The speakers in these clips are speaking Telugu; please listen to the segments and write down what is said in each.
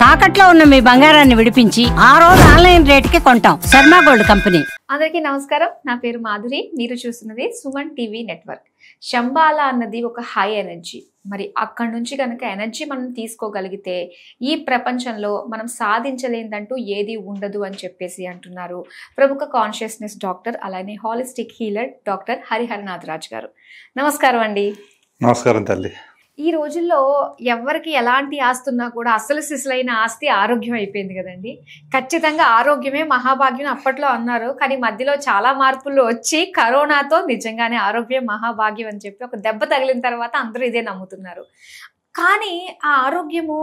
తాకట్లో ఉన్న మీ బంగారాన్ని విడిపించి ఆ రోజు ఆన్లైన్ రేటుకి కొంటాం. Sharma gold company. అందరికీ నమస్కారం. నా పేరు మాధురి. మీరు చూస్తున్నది సుమన్ టీవీ నెట్వర్క్. శంబాలా అన్నది ఒక హై ఎనర్జీ. మరి అక్కడి నుంచి కనుక ఎనర్జీ మనం తీసుకోగలిగితే ఈ ప్రపంచంలో మనం సాధించలేదంటూ ఏది ఉండదు అని చెప్పేసి అంటున్నారు ప్రముఖ కాన్షియస్నెస్ డాక్టర్, అలానే holistic healer doctor Hariharanath Raj గారు. నమస్కారం అండి. నమస్కారం తల్లి. ఈ రోజుల్లో ఎవరికి ఎలాంటి ఆస్తి ఉన్నా కూడా అసలు సిసలైన ఆస్తి ఆరోగ్యం అయిపోయింది కదండి. ఖచ్చితంగా ఆరోగ్యమే మహాభాగ్యం అప్పట్లో అన్నారు. కానీ మధ్యలో చాలా మార్పులు వచ్చి కరోనాతో నిజంగానే ఆరోగ్యం మహాభాగ్యం అని చెప్పి ఒక దెబ్బ తగిలిన తర్వాత అందరూ ఇదే నమ్ముతున్నారు. కానీ ఆ ఆరోగ్యము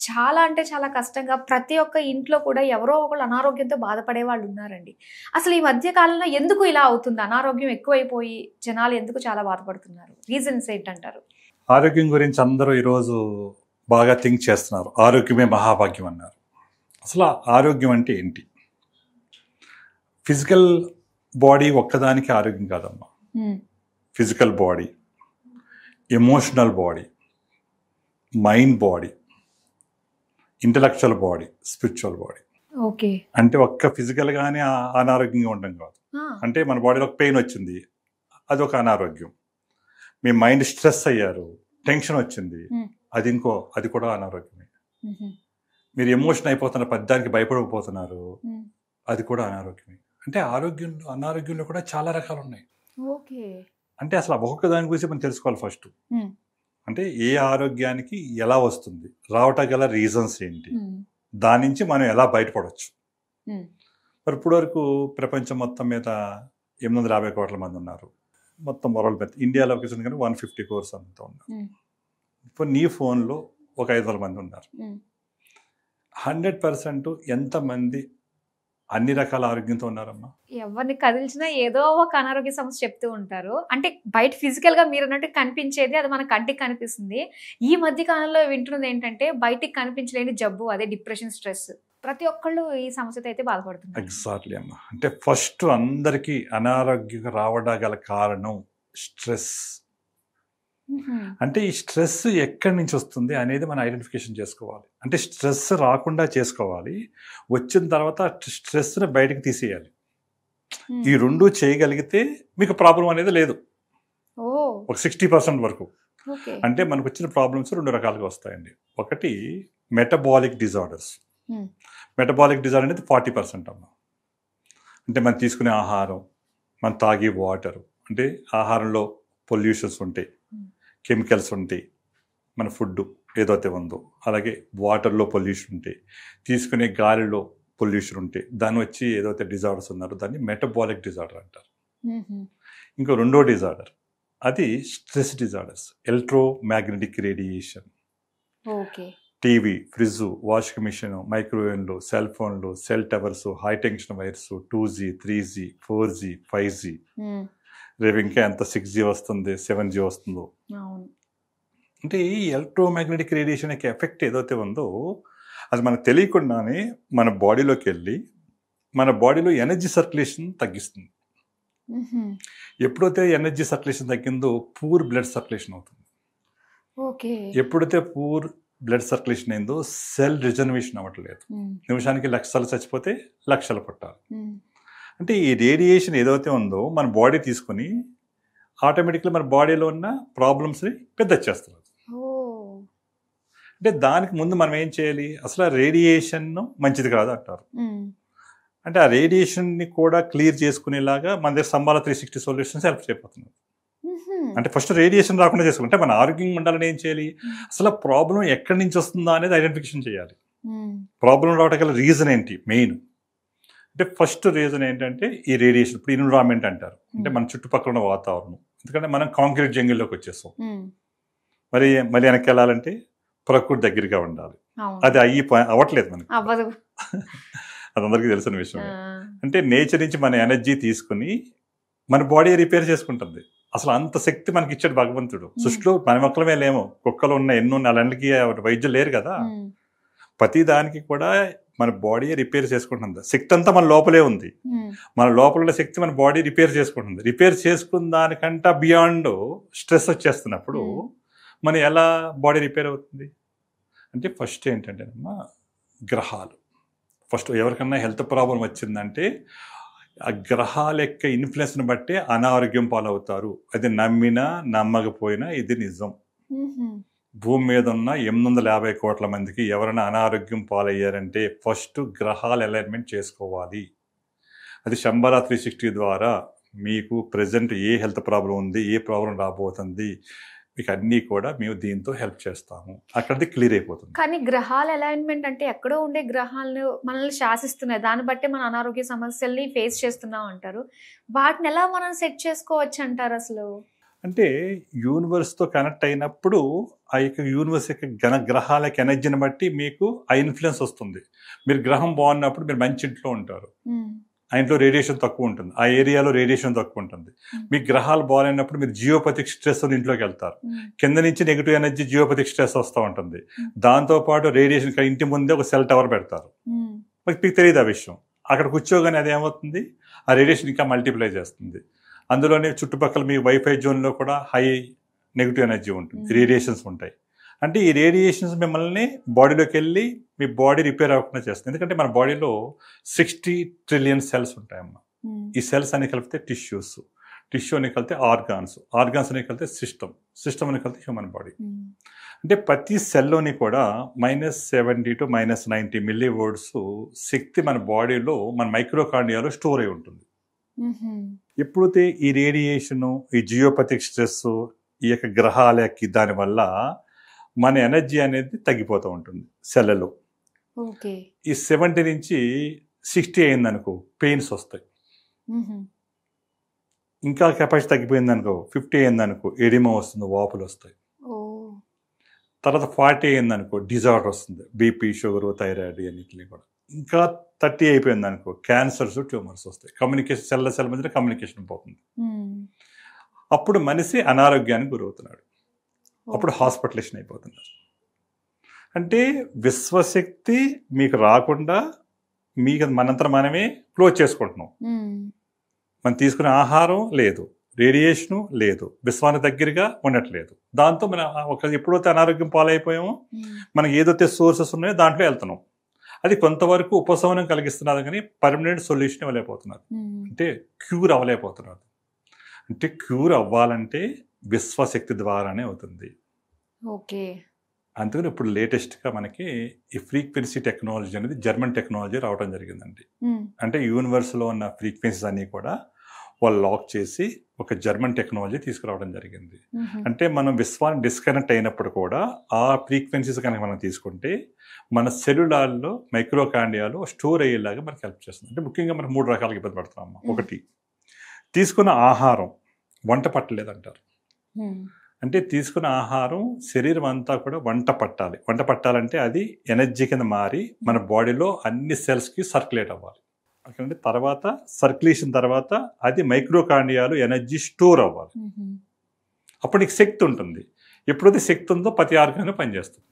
చాలా అంటే చాలా కష్టంగా ప్రతి ఒక్క ఇంట్లో కూడా ఎవరో ఒకళ్ళు అనారోగ్యంతో బాధపడే వాళ్ళు ఉన్నారండి. అసలు ఈ మధ్య కాలంలో ఎందుకు ఇలా అవుతుంది? అనారోగ్యం ఎక్కువైపోయి జనాలు ఎందుకు చాలా బాధపడుతున్నారు? రీజన్స్ ఏంటంటారు? ఆరోగ్యం గురించి అందరూ ఈరోజు బాగా థింక్ చేస్తున్నారు. ఆరోగ్యమే మహాభాగ్యం అన్నారు. అసలు ఆరోగ్యం అంటే ఏంటి? ఫిజికల్ బాడీ ఒక్కదానికి ఆరోగ్యం కాదమ్మా. Physical body, emotional body, mind body, intellectual body, spiritual body. Okay. అంటే ఒక్క ఫిజికల్గానే అనారోగ్యంగా ఉండడం కాదు. అంటే మన బాడీలో ఒక పెయిన్ వచ్చింది, అదొక అనారోగ్యం. మీ మైండ్ స్ట్రెస్ అయ్యారు, టెన్షన్ వచ్చింది, అది కూడా అనారోగ్యమే. మీరు ఎమోషన్ అయిపోతున్నారు, పద్యానికి భయపడకపోతున్నారు, అది కూడా అనారోగ్యమే. అంటే అనారోగ్యంలో కూడా చాలా రకాలు ఉన్నాయి. అంటే అసలు ఒక్కొక్క దాని గురించి మనం తెలుసుకోవాలి ఫస్ట్. అంటే ఏ ఆరోగ్యానికి ఎలా వస్తుంది, రావటం గల రీజన్స్ ఏంటి, దాని నుంచి మనం ఎలా బయటపడవచ్చు. మరి ఇప్పటి వరకు ప్రపంచం మొత్తం మీద 850 కోట్ల మంది ఉన్నారు. మొత్తం వరల్డ్ మీద ఇండియాలో కానీ 150 crores అంతా ఉన్నారు. ఇప్పుడు నీ ఫోన్లో ఒక 500 మంది ఉన్నారు. 100% ఎంతమంది అన్ని రకాల ఆరోగ్యంతో ఉన్నారమ్మా? ఎవరిని కదిల్చినా ఏదో ఒక అనారోగ్య సమస్య చెప్తూ ఉంటారు. అంటే బయట ఫిజికల్ గా మీరు అన్నట్టు కనిపించేది అది మన కంటికి కనిపిస్తుంది. ఈ మధ్య కాలంలో వింటున్నది ఏంటంటే బయటికి కనిపించలేని జబ్బు, అదే డిప్రెషన్, స్ట్రెస్. ప్రతి ఒక్కళ్ళు ఈ సమస్యతో అయితే బాధపడుతున్నారు. ఎగ్జాక్ట్లీ అమ్మా. అంటే ఫస్ట్ అందరికీ అనారోగ్యం రావడం గల కారణం స్ట్రెస్. అంటే ఈ స్ట్రెస్ ఎక్కడి నుంచి వస్తుంది అనేది మనం ఐడెంటిఫికేషన్ చేసుకోవాలి. అంటే స్ట్రెస్ రాకుండా చేసుకోవాలి, వచ్చిన తర్వాత స్ట్రెస్ని బయటకు తీసేయాలి. ఈ రెండు చేయగలిగితే మీకు ప్రాబ్లం అనేది లేదు. ఒక 60% వరకు. అంటే మనకు వచ్చిన ప్రాబ్లమ్స్ 2 రకాలుగా వస్తాయండి. ఒకటి మెటబాలిక్ డిజార్డర్స్. మెటబాలిక్ డిజార్డర్ అనేది 40% అమ్మ. అంటే మనం తీసుకునే ఆహారం, మనం తాగే వాటర్, అంటే ఆహారంలో పొల్యూషన్స్ ఉంటాయి, కెమికల్స్ ఉంటాయి, మన ఫుడ్ ఏదైతే ఉందో, అలాగే వాటర్లో పొల్యూషన్ ఉంటాయి, తీసుకునే గాలిలో పొల్యూషన్ ఉంటాయి, దాన్ని వచ్చి ఏదైతే డిజార్డర్స్ ఉన్నారో దాన్ని మెటబాలిక్ డిజార్డర్ అంటారు. ఇంకో రెండో డిజార్డర్ అది stress disorders. Electromagnetic radiation, TV, fridge, washing machine, మైక్రోవేవ్లు, సెల్ ఫోన్లు, cell towers, high tension wires, 2G, 3G, 4G, 5G, రేపు ఇంకా ఎంత 6G వస్తుంది, 7G వస్తుందో. అంటే ఈ ఎలక్ట్రోమాగ్నెటిక్ రేడియేషన్ యొక్క ఎఫెక్ట్ ఏదైతే ఉందో అది మనకు తెలియకుండానే మన బాడీలోకి వెళ్ళి మన బాడీలో ఎనర్జీ సర్క్యులేషన్ తగ్గిస్తుంది. ఎప్పుడైతే ఎనర్జీ సర్క్యులేషన్ తగ్గిందో పూర్ బ్లడ్ సర్క్యులేషన్ అవుతుంది. ఎప్పుడైతే పూర్ బ్లడ్ సర్క్యులేషన్ అయిందో సెల్ రిజర్వేషన్ అవ్వట్లేదు. నిమిషానికి లక్షలు చచ్చిపోతే లక్షలు పుట్టాలి. అంటే ఈ రేడియేషన్ ఏదైతే ఉందో మన బాడీ తీసుకుని ఆటోమేటిక్గా మన బాడీలో ఉన్న ప్రాబ్లమ్స్ని పెద్ద చేస్తున్నారు. అంటే దానికి ముందు మనం ఏం చేయాలి? అసలు ఆ రేడియేషన్ మంచిది కాదు అంటారు. అంటే ఆ రేడియేషన్ని కూడా క్లియర్ చేసుకునేలాగా మన దగ్గర సంబాల 360 సొల్యూషన్స్ హెల్ప్ చేయబోతున్నారు. అంటే ఫస్ట్ రేడియేషన్ రాకుండా చేసుకుంటే మన ఆరోగ్యంగా ఉండాలని ఏం చేయాలి? అసలు ప్రాబ్లం ఎక్కడి నుంచి వస్తుందా అనేది ఐడెంటిఫికేషన్ చేయాలి. ప్రాబ్లం రావడం గల రీజన్ ఏంటి? మెయిన్ అంటే ఫస్ట్ రీజన్ ఏంటంటే ఈ రేడియేషన్. ఇప్పుడు ఎన్విరాన్మెంట్ అంటారు, అంటే మన చుట్టుపక్కల ఉన్న వాతావరణం. ఎందుకంటే మనం కాంక్రీట్ జంగిల్లోకి వచ్చేస్తాం. మళ్ళీ వెనక్కి వెళ్ళాలంటే ప్రకృతి దగ్గరగా ఉండాలి. అది అవ్వట్లేదు మనకి, అది అందరికీ తెలిసిన విషయం. అంటే నేచర్ నుంచి మన ఎనర్జీ తీసుకుని మన బాడీ రిపేర్ చేసుకుంటుంది. అసలు అంత శక్తి మనకి ఇచ్చాడు భగవంతుడు. సృష్టిలో మన మొక్కలమే లేము, కుక్కలు ఉన్న ఎన్నో నెలకి వైద్యులు లేరు కదా. ప్రతి దానికి కూడా మన బాడీ రిపేర్ చేసుకుంటుంది. శక్తి అంతా మన లోపలే ఉంది. మన లోపల ఉన్న శక్తి మన బాడీ రిపేర్ చేసుకుంటుంది. రిపేర్ చేసుకున్న దానికంటే బియాండ్ స్ట్రెస్ వచ్చేస్తున్నప్పుడు మన ఎలా బాడీ రిపేర్ అవుతుంది? అంటే ఫస్ట్ ఏంటంటే గ్రహాలు. ఫస్ట్ ఎవరికన్నా హెల్త్ ప్రాబ్లం వచ్చిందంటే ఆ గ్రహాల యొక్క ఇన్ఫ్లుయెన్స్ని బట్టే అనారోగ్యం పాలవుతారు. అది నమ్మినా నమ్మకపోయినా ఇది నిజం. భూమి మీద ఉన్న 850 కోట్ల మందికి ఎవరైనా అనారోగ్యం పాలయ్యారంటే ఫస్ట్ గ్రహాల అలైన్మెంట్ చేసుకోవాలి. అది శంబరా 360 ద్వారా మీకు ప్రజెంట్ ఏ హెల్త్ ప్రాబ్లం ఉంది, ఏ ప్రాబ్లం రాబోతుంది, మీకు అన్నీ కూడా మేము దీంతో హెల్ప్ చేస్తాము. అక్కడిది క్లియర్ అయిపోతుంది. కానీ గ్రహాల అలైన్మెంట్ అంటే ఎక్కడో ఉండే గ్రహాలను మనల్ని శాసిస్తున్నాయి, దాన్ని బట్టే మన అనారోగ్య సమస్యల్ని ఫేస్ చేస్తున్నాం అంటారు. వాటిని ఎలా మనం సెట్ చేసుకోవచ్చు అంటారు అసలు? అంటే యూనివర్స్తో కనెక్ట్ అయినప్పుడు ఆ యొక్క యూనివర్స్ యొక్క గ్రహాల ఎనర్జీని బట్టి మీకు ఆ ఇన్ఫ్లుయెన్స్ వస్తుంది. మీరు గ్రహం బాగున్నప్పుడు మీరు మంచి ఇంట్లో ఉంటారు, ఆ ఇంట్లో రేడియేషన్ తక్కువ ఉంటుంది, ఆ ఏరియాలో రేడియేషన్ తక్కువ ఉంటుంది. మీ గ్రహాలు బాగాలేనప్పుడు మీరు జియోపతిక్ స్ట్రెస్ ఇంట్లోకి వెళ్తారు, కింద నుంచి నెగిటివ్ ఎనర్జీ జియోపతిక్ స్ట్రెస్ వస్తూ ఉంటుంది. దాంతోపాటు రేడియేషన్ ఇంటి ముందే ఒక సెల్ టవర్ పెడతారు, మీకు తెలియదు ఆ విషయం. అక్కడ కూర్చోగానే అది ఏమవుతుంది, ఆ రేడియేషన్ ఇంకా మల్టిప్లై చేస్తుంది. అందులోనే చుట్టుపక్కల మీ వైఫై జోన్లో కూడా హై నెగిటివ్ ఎనర్జీ ఉంటుంది, రేడియేషన్స్ ఉంటాయి. అంటే ఈ రేడియేషన్స్ మిమ్మల్ని బాడీలోకి వెళ్ళి మీ బాడీ రిపేర్ అవ్వకుండా చేస్తుంది. ఎందుకంటే మన బాడీలో 60 ట్రిలియన్ సెల్స్ ఉంటాయమ్మ. ఈ సెల్స్ అని కలిపితే టిష్యూస్, టిష్యూ అని కలిపితే ఆర్గాన్స్, ఆర్గాన్స్ అని కలిపితే సిస్టమ్ అని కలిపితే హ్యూమన్ బాడీ. అంటే ప్రతి సెల్లోని కూడా -70 to -90 మిల్లీ వోల్ట్స్ శక్తి మన బాడీలో, మన మైక్రోకాండియాలో స్టోర్ అయి ఉంటుంది. ఎప్పుడైతే ఈ రేడియేషను, ఈ జియోపతిక్ స్ట్రెస్, ఈ యొక్క గ్రహాలకి దానివల్ల మన ఎనర్జీ అనేది తగ్గిపోతూ ఉంటుంది సెల్లలో. ఈ 70 నుంచి 60 అయిందనుకో పెయిన్స్ వస్తాయి. ఇంకా కెపాసిటీ తగ్గిపోయిందనుకో 50 అయిందనుకో ఎడిమా వస్తుంది, వాపులు వస్తాయి. తర్వాత 40 అయిందనుకో డిజార్డర్ వస్తుంది, బీపీ, షుగర్, థైరాయిడ్ అన్నింటినీ కూడా. ఇంకా 30 అయిపోయింది అనుకో క్యాన్సర్స్, ట్యూమర్స్ వస్తాయి. కమ్యూనికేషన్ సెల్ మధ్య కమ్యూనికేషన్ పోతుంది. అప్పుడు మనిషి అనారోగ్యానికి గురవుతున్నాడు, అప్పుడు హాస్పిటలేషన్ అయిపోతున్నారు. అంటే విశ్వశక్తి మీకు రాకుండా మీకు మనంతర మనమే క్లోజ్ చేసుకుంటున్నాం. మనం తీసుకునే ఆహారం లేదు, రేడియేషను లేదు, విశ్వానికి దగ్గరగా ఉండట్లేదు. దాంతో మనం ఎప్పుడైతే అనారోగ్యం పాలైపోయామో మనకి ఏదైతే సోర్సెస్ ఉన్నాయో దాంట్లో వెళ్తున్నాం. అది కొంతవరకు ఉపశమనం కలిగిస్తున్నారు, కానీ పర్మనెంట్ సొల్యూషన్ ఇవ్వలేకపోతున్నారు. అంటే క్యూర్ అవ్వలేకపోతున్నారు. అంటే క్యూర్ అవ్వాలంటే విశ్వశక్తి ద్వారానే అవుతుంది. ఓకే. అందుకని ఇప్పుడు లేటెస్ట్గా మనకి ఈ ఫ్రీక్వెన్సీ టెక్నాలజీ అనేది జర్మన్ టెక్నాలజీ రావడం జరిగిందండి. అంటే యూనివర్స్లో ఉన్న ఫ్రీక్వెన్సీస్ అన్నీ కూడా వాళ్ళు లాక్ చేసి ఒక జర్మన్ టెక్నాలజీ తీసుకురావడం జరిగింది. అంటే మనం విశ్వాన్ని డిస్కనెక్ట్ అయినప్పుడు కూడా ఆ ఫ్రీక్వెన్సీస్ కనుక మనం తీసుకుంటే మన సెల్యులార్లో, మైక్రోకాండియాలో స్టోర్ అయ్యేలాగా మనకి హెల్ప్ చేస్తుంది. అంటే ముఖ్యంగా మనం 3 రకాలుగా ఇబ్బంది పడుతున్నాం. ఒకటి, తీసుకున్న ఆహారం వంట పట్టలేదంటారు. అంటే తీసుకున్న ఆహారం శరీరం అంతా కూడా వంట పట్టాలి. వంట పట్టాలంటే అది ఎనర్జీ కింద మారి మన బాడీలో అన్ని సెల్స్కి సర్క్యులేట్ అవ్వాలి. అంటే తర్వాత సర్క్యులేషన్ తర్వాత అది మైక్రోకాండియాలో ఎనర్జీ స్టోర్ అవ్వాలి. అప్పుడు నీకు శక్తి ఉంటుంది. ఎప్పుడైతే శక్తి ఉందో ప్రతి ఆర్గాన్ పనిచేస్తుంది.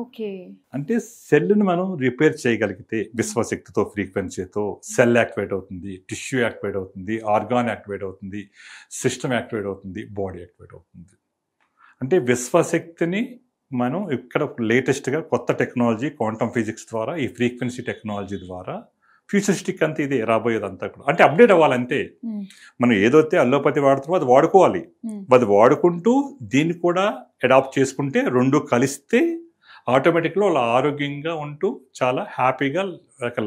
ఓకే. అంటే సెల్ని మనం రిపేర్ చేయగలిగితే విశ్వశక్తితో, ఫ్రీక్వెన్సీతో సెల్ యాక్టివేట్ అవుతుంది, టిష్యూ యాక్టివేట్ అవుతుంది, ఆర్గాన్ యాక్టివేట్ అవుతుంది, సిస్టమ్ యాక్టివేట్ అవుతుంది, బాడీ యాక్టివేట్ అవుతుంది. అంటే విశ్వశక్తిని మనం ఇక్కడ లేటెస్ట్గా కొత్త టెక్నాలజీ క్వాంటమ్ ఫిజిక్స్ ద్వారా, ఈ ఫ్రీక్వెన్సీ టెక్నాలజీ ద్వారా ఫ్యూచరిస్టిక్ అంతా ఇది రాబోయేదంతా కూడా. అంటే అప్డేట్ అవ్వాలంటే మనం ఏదైతే అల్లోపతి వాడుతామో అది వాడుకోవాలి. అది వాడుకుంటూ దీన్ని కూడా అడాప్ట్ చేసుకుంటే రెండు కలిస్తే ఆటోమేటిక్గా వాళ్ళు ఆరోగ్యంగా ఉంటూ చాలా హ్యాపీగా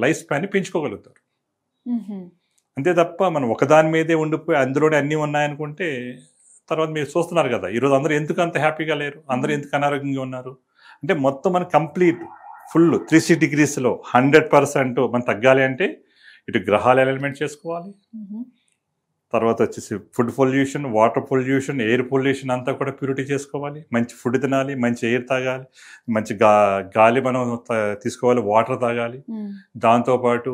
లైఫ్ స్పాన్ని పెంచుకోగలుగుతారు. అంతే తప్ప మనం ఒకదాని మీదే ఉండిపోయి అందులోనే అన్నీ ఉన్నాయనుకుంటే తర్వాత మీరు చూస్తున్నారు కదా, ఈరోజు అందరూ ఎందుకు అంత హ్యాపీగా లేరు, అందరూ ఎందుకు అనారోగ్యంగా ఉన్నారు అంటే మొత్తం మన కంప్లీట్ ఫుల్ 360 degreesలో 100% మనం తగ్గాలి అంటే ఇటు గ్రహాలు ఎలిమెంట్ చేసుకోవాలి, తర్వాత వచ్చేసి food pollution, water pollution, air pollution అంతా కూడా ప్యూరిటీ చేసుకోవాలి, మంచి ఫుడ్ తినాలి, మంచి ఎయిర్ తాగాలి, మంచి గాలి మనం తీసుకోవాలి, వాటర్ తాగాలి, దాంతోపాటు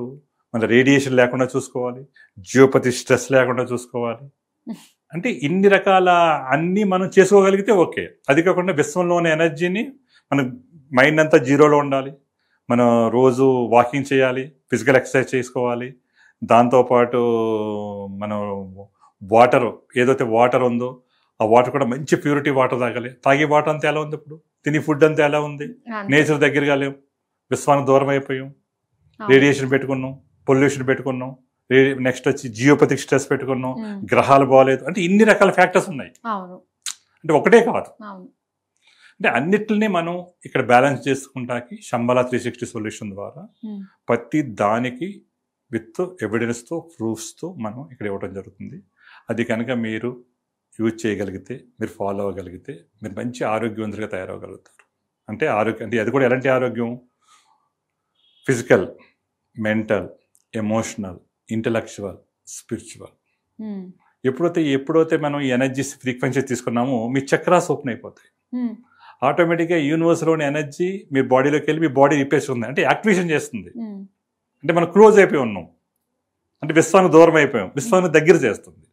మన రేడియేషన్ లేకుండా చూసుకోవాలి, జియోపతి స్ట్రెస్ లేకుండా చూసుకోవాలి. అంటే ఇన్ని రకాల అన్నీ మనం చేసుకోగలిగితే ఓకే. అది కాకుండా విశ్వంలోని ఎనర్జీని మన మైండ్ అంతా జీరోలో ఉండాలి, మనం రోజు వాకింగ్ చేయాలి, ఫిజికల్ ఎక్సర్సైజ్ చేసుకోవాలి, దాంతోపాటు మనం వాటర్ ఏదైతే వాటర్ ఉందో ఆ వాటర్ కూడా మంచి ప్యూరిటీ వాటర్ తాగాలి. తాగే వాటర్ అంతా ఎలా ఉంది, ఇప్పుడు తిని ఫుడ్ అంతా ఎలా ఉంది, నేచర్ దగ్గరగా లేవు, విశ్వానికి దూరం అయిపోయాం, రేడియేషన్ పెట్టుకున్నాం, పొల్యూషన్ పెట్టుకున్నాం, నెక్స్ట్ వచ్చి జియోపతిక్ స్ట్రెస్ పెట్టుకున్నాం, గ్రహాలు బాగలేదు, అంటే ఇన్ని రకాల ఫ్యాక్టర్స్ ఉన్నాయి. అంటే ఒకటే కాదు, అంటే అన్నిటిని మనం ఇక్కడ బ్యాలెన్స్ చేసుకుంటాకి శంబలా 360 సొల్యూషన్ ద్వారా ప్రతి దానికి విత్ ఎవిడెన్స్తో ప్రూఫ్స్తో మనం ఇక్కడ ఇవ్వడం జరుగుతుంది. అది కనుక మీరు యూజ్ చేయగలిగితే, మీరు ఫాలో అవ్వగలిగితే మీరు మంచి ఆరోగ్యవంతులుగా తయారవగలుగుతారు. అంటే ఆరోగ్యం అంటే అది కూడా ఎలాంటి ఆరోగ్యం? Physical, mental, emotional, intellectual, spiritual. ఎప్పుడైతే మనం ఈ ఎనర్జీస్ ఫ్రీక్వెన్సీస్ తీసుకున్నామో మీ చక్రాస్ ఓపెన్ అయిపోతాయి. ఆటోమేటిక్గా యూనివర్స్లోని ఎనర్జీ మీ బాడీలోకి వెళ్ళి మీ బాడీ రిపేర్ చేస్తుంది, అంటే యాక్టివేషన్ చేస్తుంది. అంటే మనం క్లోజ్ అయిపోయి ఉన్నాం, అంటే విశ్వానికి దూరం అయిపోయాం, విశ్వాన్ని దగ్గర చేస్తుంది.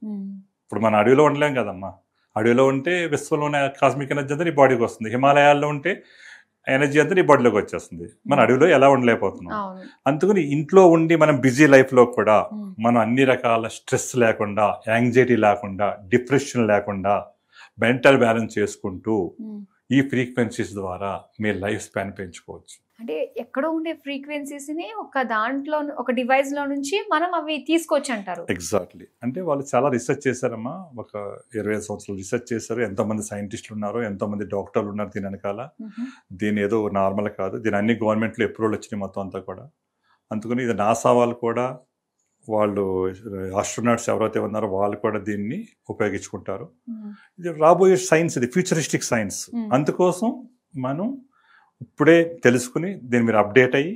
ఇప్పుడు మన అడవిలో ఉండలేం కదమ్మా, అడవిలో ఉంటే విశ్వంలోనే కాస్మిక్ ఎనర్జీ అంతా నీ బాడీకి వస్తుంది, హిమాలయాల్లో ఉంటే ఎనర్జీ అంతా నీ బాడీలోకి వచ్చేస్తుంది. మన అడవిలో ఎలా ఉండలేకపోతున్నాం. అందుకని ఇంట్లో ఉండి మనం బిజీ లైఫ్లో కూడా మనం అన్ని రకాల స్ట్రెస్ లేకుండా, యాంగ్జైటీ లేకుండా, డిప్రెషన్ లేకుండా మెంటల్ బ్యాలెన్స్ చేసుకుంటూ ఈ ఫ్రీక్వెన్సీస్ ద్వారా మీ లైఫ్ స్పాన్ పెంచుకోవచ్చు. అంటే ఎక్కడో ఉండే ఫ్రీక్వెన్సీస్ ని ఒక దాంట్లో ఒక డివైస్ లో నుంచి మనం అవి తీసుకోవచ్చు అంటారు. ఎగ్జాక్ట్లీ. అంటే వాళ్ళు చాలా రీసెర్చ్ చేశారమ్మా, ఒక 25 సంవత్సరాలు రీసెర్చ్ చేశారు. ఎంతోమంది సైంటిస్టులు ఉన్నారు, ఎంతోమంది డాక్టర్లు ఉన్నారు దీని వెనకాల. దీని ఏదో నార్మల్ కాదు, దీని అన్ని గవర్నమెంట్లో అప్రూవల్ వచ్చినాయి మొత్తం అంతా కూడా. అందుకని ఇది నాసా వాళ్ళు కూడా, వాళ్ళు ఆస్ట్రోనాట్స్ ఎవరైతే ఉన్నారో వాళ్ళు కూడా దీన్ని ఉపయోగించుకుంటారు. ఇది రాబోయే సైన్స్, ఇది ఫ్యూచరిస్టిక్ సైన్స్. అందుకోసం మనం ఇప్పుడే తెలుసుకుని దీని మీద అప్డేట్ అయ్యి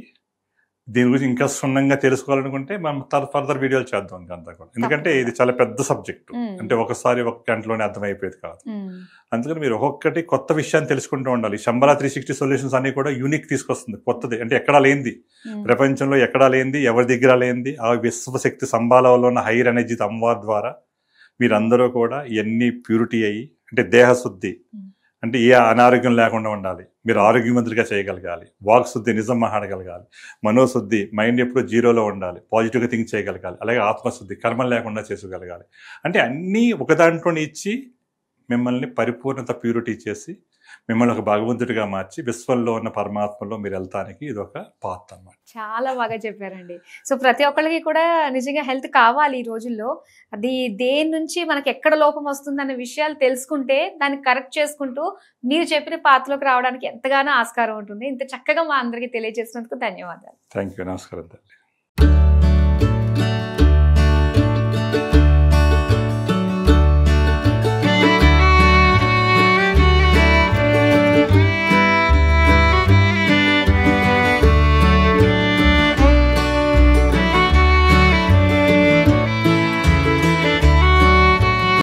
దీని గురించి ఇంకా క్షుణ్ణంగా తెలుసుకోవాలనుకుంటే మనం ఫర్దర్ వీడియోలు చేద్దాం ఇంకంతా కూడా. ఎందుకంటే ఇది చాలా పెద్ద సబ్జెక్టు, అంటే ఒకసారి ఒక గంటలోనే అర్థమైపోయేది కాదు. అందుకని మీరు ఒక్కొక్కటి కొత్త విషయాన్ని తెలుసుకుంటూ ఉండాలి. శంబలా 360 సొల్యూషన్స్ అన్ని కూడా యూనిక్ తీసుకొస్తుంది, కొత్తది, అంటే ఎక్కడా లేనిది, ప్రపంచంలో ఎక్కడా లేనిది, ఎవరి దగ్గర లేనిది. ఆ విశ్వశక్తి సంబాలలో ఉన్న హైర్ ఎనర్జీ అమ్మవారి ద్వారా మీరందరూ కూడా ఇవన్నీ ప్యూరిటీ అయ్యి, అంటే దేహశుద్ధి, అంటే ఏ అనారోగ్యం లేకుండా ఉండాలి, మీరు ఆరోగ్యవంతులుగా చేయగలగాలి, వాక్ శుద్ధి, నిజం మాట్లాడగలగాలి, మనోశుద్ధి, మైండ్ ఎప్పుడూ జీరోలో ఉండాలి, పాజిటివ్గా థింక్ చేయగలగాలి, అలాగే ఆత్మశుద్ధి, కర్మలు లేకుండా చేసుకోగలగాలి. అంటే అన్నీ ఒక దాంట్లోనే ఇచ్చి మిమ్మల్ని పరిపూర్ణత, ప్యూరిటీ చేసి మిమ్మల్ని ఒక భగవంతుడిగా మార్చి విశ్వంలో ఉన్న పరమాత్మలో మీరు వెళ్తానికి ఇది ఒక పాత్ అన్నమాట. చాలా బాగా చెప్పారండి. సో ప్రతి ఒక్కరికి కూడా నిజంగా హెల్త్ కావాలి ఈ రోజుల్లో. అది దేని నుంచి మనకి ఎక్కడ లోపం వస్తుందన్న విషయాలు తెలుసుకుంటే దాన్ని కరెక్ట్ చేసుకుంటూ మీరు చెప్పిన పాత్రలోకి రావడానికి ఎంతగానో ఆస్కారం ఉంటుంది. ఇంత చక్కగా మా అందరికీ తెలియజేసినందుకు ధన్యవాదాలు. Thank you. నమస్కారం తల్లి.